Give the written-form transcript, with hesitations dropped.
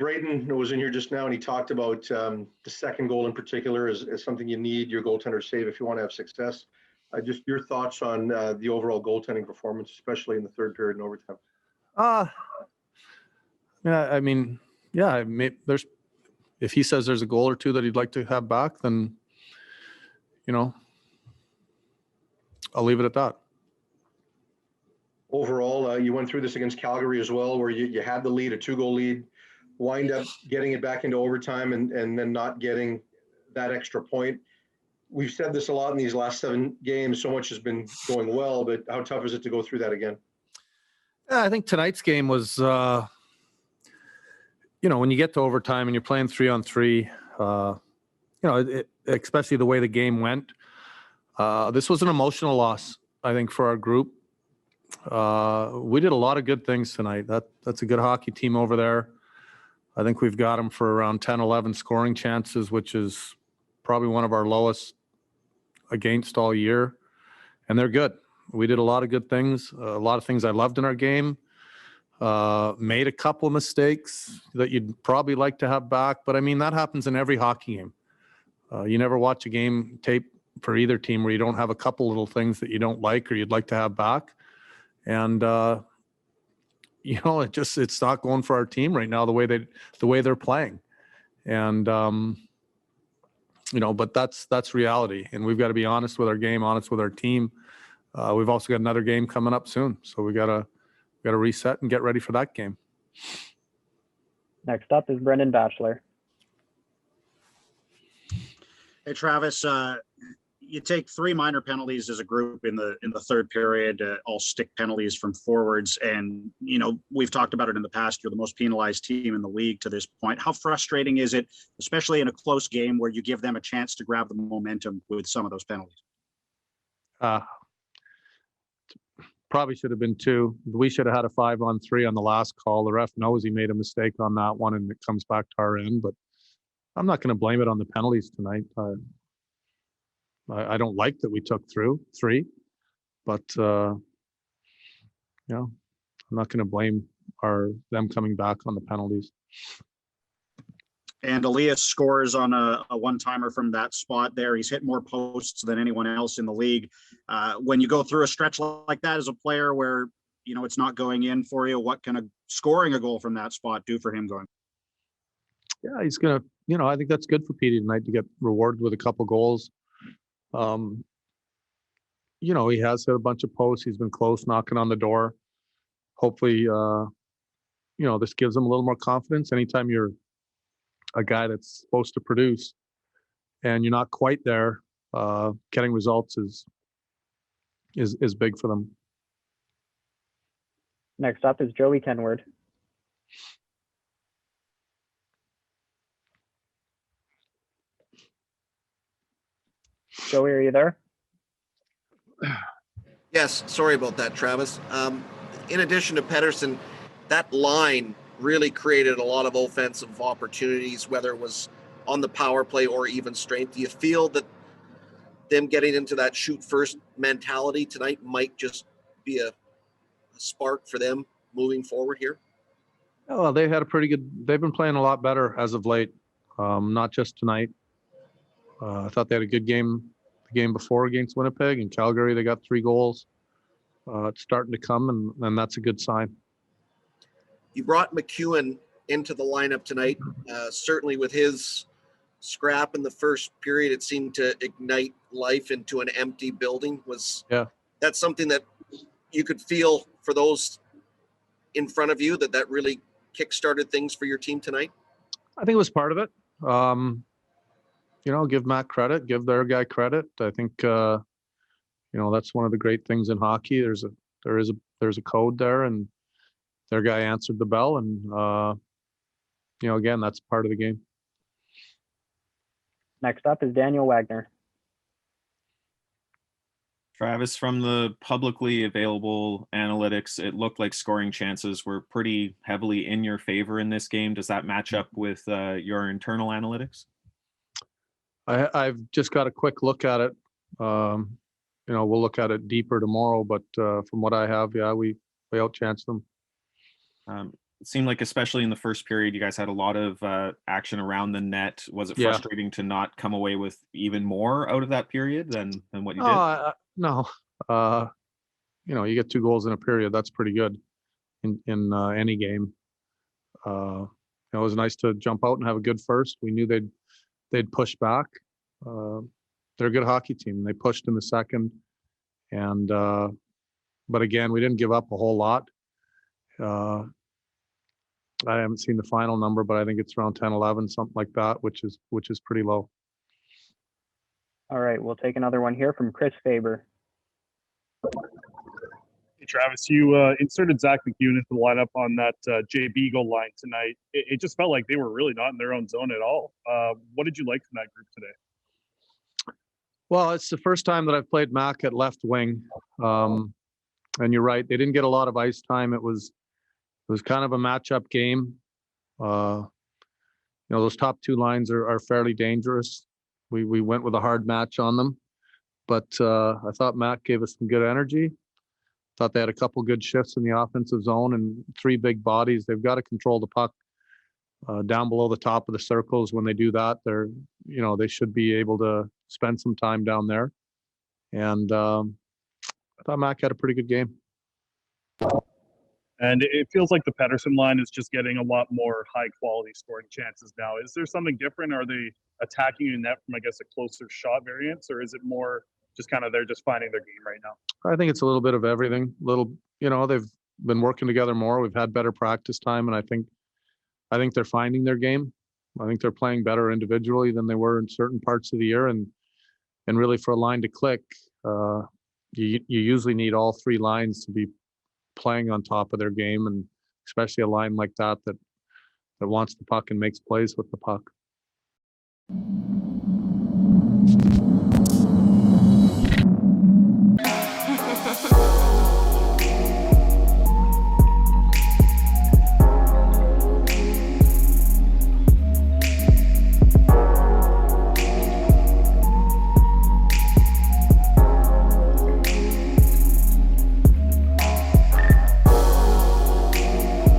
Braden was in here just now, and he talked about the second goal in particular as something you need your goaltender to save if you want to have success. Just your thoughts on the overall goaltending performance, especially in the third period and overtime. Yeah, I mean, yeah, there's, if he says there's a goal or two that he'd like to have back, then, you know, I'll leave it at that. Overall, you went through this against Calgary as well, where you had the lead, a 2-goal lead, wind up getting it back into overtime and then not getting that extra point. We've said this a lot in these last 7 games. So much has been going well, but how tough is it to go through that again? Yeah, I think tonight's game was, you know, when you get to overtime and you're playing 3-on-3, you know, especially the way the game went, this was an emotional loss, I think, for our group. We did a lot of good things tonight. That's a good hockey team over there. I think we've got them for around 10, 11 scoring chances, which is probably one of our lowest against all year. And they're good. We did a lot of good things, a lot of things I loved in our game. Made a couple of mistakes that you'd probably like to have back. But, I mean, that happens in every hockey game. You never watch a game tape for either team where you don't have a couple little things that you don't like or you'd like to have back. And, you know, it's not going for our team right now the way they're playing. And, you know, but that's reality. And we've got to be honest with our game, honest with our team. We've also got another game coming up soon. So we got to reset and get ready for that game. Next up is Brendan Batchelor. Hey, Travis, you take 3 minor penalties as a group in the third period, all stick penalties from forwards. And, you know, we've talked about it in the past. You're the most penalized team in the league to this point. How frustrating is it, especially in a close game where you give them a chance to grab the momentum with some of those penalties? Probably should have been 2. We should have had a 5-on-3 on the last call. The ref knows he made a mistake on that one and it comes back to our end, but I'm not going to blame it on the penalties tonight. I don't like that we took through 3, but you know, I'm not going to blame them coming back on the penalties. And Elias scores on a one-timer from that spot there. He's hit more posts than anyone else in the league. When you go through a stretch like that as a player where, you know, it's not going in for you, what can scoring a goal from that spot do for him going? Yeah, he's going to, you know, I think that's good for Petey tonight to get rewarded with a couple goals. You know, he has hit a bunch of posts. He's been close, knocking on the door. Hopefully, you know, this gives him a little more confidence. Anytime you're a guy that's supposed to produce and you're not quite there, getting results is big for them. Next up is Joey Kenward. Joey, are you there? Yes, sorry about that, Travis. In addition to Pettersson, that line really created a lot of offensive opportunities, whether it was on the power play or even strength. Do you feel that them getting into that shoot first mentality tonight might just be a spark for them moving forward here? Oh, well, they've been playing a lot better as of late, not just tonight. I thought they had a good game the game before against Winnipeg. In Calgary, they got 3 goals. It's starting to come, and that's a good sign. You brought McEwen into the lineup tonight. Certainly with his scrap in the first period, it seemed to ignite life into an empty building. That's something that you could feel for those in front of you, that really kick-started things for your team tonight? I think it was part of it. You know, give Matt credit, give their guy credit. I think, you know, that's one of the great things in hockey. There's a code there, and their guy answered the bell, and you know, again, that's part of the game. Next up is Daniel Wagner. Travis, from the publicly available analytics, it looked like scoring chances were pretty heavily in your favor in this game. Does that match up with your internal analytics? I've just got a quick look at it. You know, we'll look at it deeper tomorrow, but from what I have, yeah, we outchanced them. it seemed like, especially in the first period, you guys had a lot of action around the net. Was it Yeah. frustrating to not come away with even more out of that period than what you did? No. You get 2 goals in a period. That's pretty good in any game. It was nice to jump out and have a good first. We knew they'd push back. They're a good hockey team. They pushed in the second, and but again, we didn't give up a whole lot. I haven't seen the final number, but I think it's around 10-11, something like that, which is pretty low. All right, we'll take another one here from Chris Faber. Hey, Travis, you inserted Zach McEwen into the lineup on that JB goal line tonight. It just felt like they were really not in their own zone at all. What did you like from that group today? Well, it's the first time that I've played Mac at left wing. And you're right, they didn't get a lot of ice time. It was kind of a matchup game. Those top 2 lines are fairly dangerous. We went with a hard match on them, but I thought Mac gave us some good energy. Thought they had a couple good shifts in the offensive zone and 3 big bodies. They've got to control the puck down below the top of the circles. When they do that, they should be able to spend some time down there. And I thought Mac had a pretty good game. And it feels like the Pettersson line is just getting a lot more high quality scoring chances now. Is there something different? Are they attacking your net from, I guess, a closer shot variance, or is it more just kind of they're just finding their game right now? I think it's a little bit of everything. They've been working together more. We've had better practice time, and I think they're finding their game. I think they're playing better individually than they were in certain parts of the year. And really, for a line to click, you usually need all 3 lines to be playing on top of their game, and especially a line like that wants the puck and makes plays with the puck.